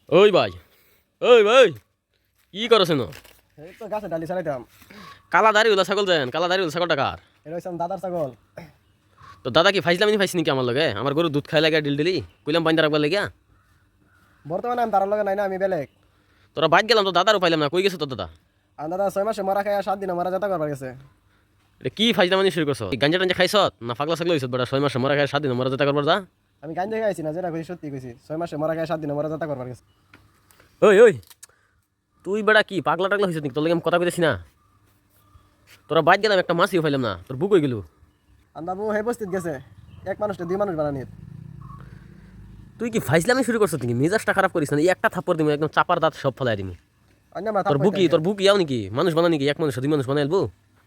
ওই ভাই, ওই ভাই, কি করছ না? এই তো গাছে ডালি ছাড়াইতাম। কালা দাড়ি ওলা ছাগল যেন, কালা দাড়ি ওলা ছাগলটা কার? এটা হইছে আমার দাদার ছাগল। তো দাদা কি ফাইজলামি ফাইছি নাকি আমার লগে? আমার গরু দুধ খাই লাগে ডিল ডিলি কইলাম বাইন্দা রাখবার লাগিয়া। বর্তমানে আমি তার লগে নাই না, আমি বেলেগ। তোরা বাইক গেলাম তো দাদারও পাইলাম না, কই গেছে তোর দাদা? আমার দাদা 6 মাসে মরা খায় 7 দিনে মারা যাতা করবার গেছে। এটা কি ফাইজলামি শুরু করছ? গাঞ্জা টাঞ্জা খাইছ না পাগলা ছাগল হইছ? বড় 6 মাসে মরা খাই 7 দিন মরা যেতে করবার দা। আমি গাঞ্জা খাইছি না, যেটা কইছি সত্যি কইছি। 6 মাসে মরা খায় 7 দিনে মারা যাতা করবার গেছে। ওই ওই, তুই বেড়া কি পাগলা টাগলা হইছ নাকি? তোর লাগে আমি কথা কইতেছি না। তোরা বাইক গেলাম একটা মাছিও পাইলাম না, তোর বুক হয়ে গেল। আন্দাবু হে বস্তিত গেছে, এক মানুষটা 2 মানুষ বানানিত। তুই কি ফাইজলামি শুরু করছ নাকি? মেজাজটা খারাপ করিস না, একটা থাপ্পড় দিমু একদম চাপার দাঁত সব ফলাই দিমু। অন্য মাথা তোর বুকি ইয়াও নাকি? মানুষ বানা নাকি? এক মানুষ 2 মানুষ বানাইলবো?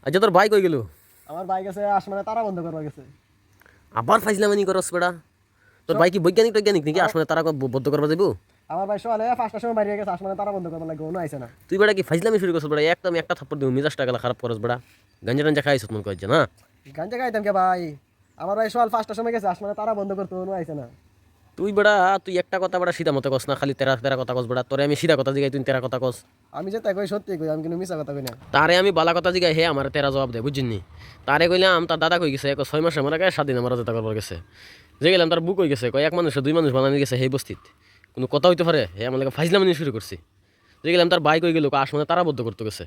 আচ্ছা তোর বাইক হয়ে গেল, আমার ভাই গেছে আসমানে তারা বন্ধ করবার গেছে। আবার ফাইজলামি করস বেড়া? তোর বাইক কি বৈজ্ঞানিক টৈজ্ঞানিক নাকি? আসমানে তারা বদ্ধ করবা যাইব? আমার ভাই সকালে 5টার সময় বাইরে গেছে, আসমানে তারা বন্ধ করবার লাগে, কোনো আইছে না। তুই বেড়া কি ফাইজলামি শুরু করছ বেড়া? একদম একটা থাপ্পড় দিমু, মেজাজটা গেলা খারাপ করস বেড়া। গাঞ্জা টাঞ্জা খাইছ মন কইছ না? গাঞ্জা খাইতাম কে ভাই? আমার ভাই সকাল 5টার সময় গেছে, আসমানে তারা বন্ধ করতে কোনো আইছে না। তুই বেড়া তুই একটা কথা বেড়া সিধা মতো কস না, খালি তেরা তেরা কথা কস বেড়া। তোরে আমি সিধা কথা জিগাই তুই তেরা কথা কস। আমি যেটা কই সত্যি কই, আমি কিন্তু মিছা কথা কই না। তারে আমি বালা কথা জিগাই হে আমার তেরা জবাব দে, বুঝছিনি? তারে কইলাম তার দাদা কই গেছে 6 মাসে মারা গায়ে 7 দিনে মারা যেতে করবার গেছে। যে গেলাম তার বুক হয়ে গেছে, কয় এক মানুষ 2 মানুষ বানানি গেছে সেই বস্তিত। কোনো কথা হইতে পারে? হে আমার লাগে ফাইজলামি শুরু করছি। যে গেলাম তার বাইক হয়ে গেল, আসমানে তারা বদ্ধ করতে গেছে।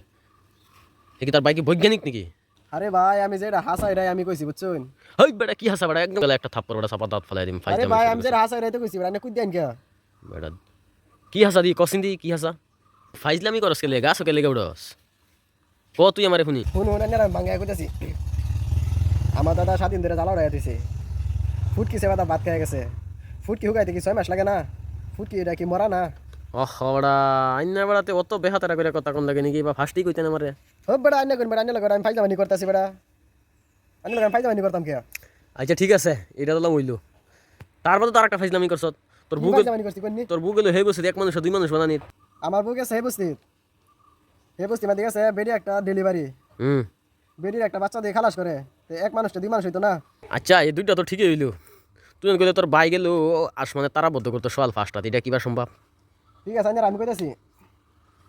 এ কি তার বাইক কি বৈজ্ঞানিক নাকি? আরে ভাই আমি যেটা হাসাই রাই আমি কইছি বুঝছুন। হই বেড়া কি হাসা বেড়া, একদম গেলা একটা থাপ্পড় বেড়া চাপা দাঁত ফেলাই দিম। আরে ভাই আমি যেটা হাসাই রাই তো কইছি, রানে কুই দেন কে? বেড়া কি হাসা দি কসিন দি কি হাসা? ফাইজলামি করস কে লেগা আসো কে লেগে উড়স? ক তুই আমারে শুনি। শুন শুন না বাঙ্গায় কইতাছি। আমার দাদা 7 দিন ধরে জ্বালা উড়াইয়া দিছে। ফুটকি সেবা ভাত খেয়ে গেছে। ফুটকি হুকাইতে কি 6 মাস লাগে না? ফুটকি এটা কি মরা না? ওহ বেড়া আইনা বেড়াতে অত বেহাতারা করে কথা কোন লাগে নাকি? বা ফার্স্টই কইতেন আমারে। ও বড় আইনা কোন বড় আইনা লাগা আমি ফাইজলামি করতাছি বড়। আইনা লাগা ফাইজলামি করতাম কে? আচ্ছা ঠিক আছে, এটা তো হইলো। তারপর তো তার একটা ফাইজলামি করছ। তোর বুক ফাইজলামি করছি কোননি? তোর বুক হইলো হে বসে এক মানুষ 2 মানুষ বানানি। আমার বউ গেছে হে বস্তি মা গেছে বেডি একটা ডেলিভারি। হুম বেডির একটা বাচ্চা দিয়ে খালাস করে। তো এক মানুষটা 2 মানুষ হইতো না। আচ্ছা এই দুইটা তো ঠিকই হইলো। তুই কইলে তোর বাই গেল আসমানে তারা বদ্ধ করতো সকাল 5টাতে, এটা কিবা সম্ভব? ঠিক আছে আইনা আমি কইতাছি।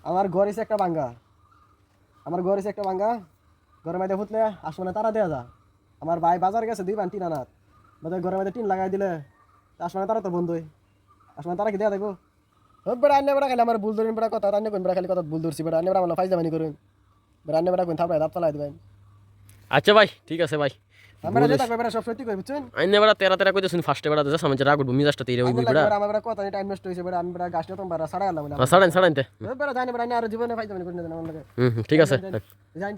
আমার ঘর হইছে একটা ভাঙ্গা। আমার ঘর হইছে একটা ভাঙ্গা। ঘরের মধ্যে ফুটলে আসমানে তারা দেয়া যা। আমার ভাই বাজার গেছে 2 বান টিন আনাত। মানে ঘরের মধ্যে টিন লাগাই দিলে আসমানে তারা তো বন্ধই। আসমানে তারা কি দেয়া দেখো? ও বড় আন্নে বড় খালি আমার ভুল ধরিন বড় কথা, আন্নে কোন বড় খালি কথা ভুল ধরছি বড়, আন্নে বড় আমার ফাইজলামি করুন। বড় আন্নে বড় কোন থাপড়ায় দাঁত ফালাই দিবেন। আচ্ছা ভাই ঠিক আছে ভাই। আমরা যেটা কই বড় সব সত্যি কই বুঝছেন? আইনা বেড়া তেরা তেরা কইতেছুন ফার্স্টে বেড়া যা সামনে রাগ উঠবো, মিজাজটা তেরে হইবি বেড়া। আমার বড় কথা টাইম নষ্ট হইছে বড়, আমি বড় গাছটা তো বড় সাড়া আনলাম না। ছাড়েন ছাড়েন তে। ও বড় জানি বড় আন্নে আর জীবনে ফাইজলামি করুন না আমার লাগে। ঠিক আছে। জানি